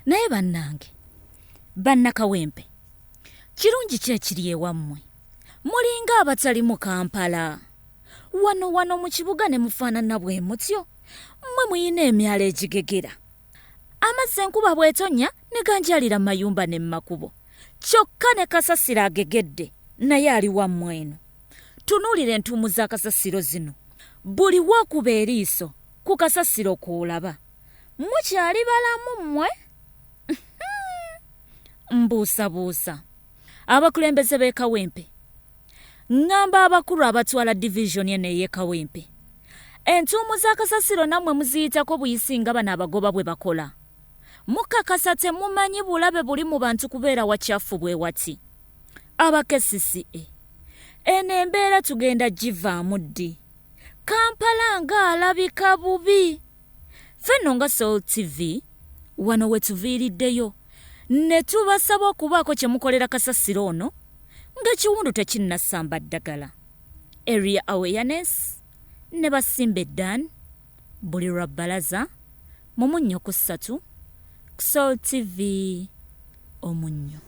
naye bannange bannakawempe kirungi ki ekiri ewammwe mulinga abatali mu Kampala wano mu kibuga ne mufaanana bwe mutyo mmwe muyina emyalo egigegera amazzi enkuba bw'etonnya ne ganjalira mayumba ne makubo kyokka ne kasasiro agegedde naye ali wammwe eno tunuulira entuumu za kasasiro zino buli wakuba eriiso ku kasasiro kuulaba mukyali balamu mmwe mbuusabuusa abakulembeze b'e Kawempe ngamba abakulu abatwala divisioni eno ey'e Kawempe entuumu za kasasiro nammwe muziyitako buyisi nga bano abagoba bwe bakola mukakasa temumanyi bulabe buli mu bantu kubeera wakyafu bwe wati abakesisi'e eno embeera tugenda givaamu ddi Kampala nga alabika bubi fenno nga Soul TV wano we tuviiriddeyo ne tubasaba okubaako kye mukolera kasasiro ono ng'ekiwundu tekinnasamba ddagala area awareness ne basimba eddan buli lwa bbalaza mu Munnyo ku Ssatu Soul TV Omunnyo.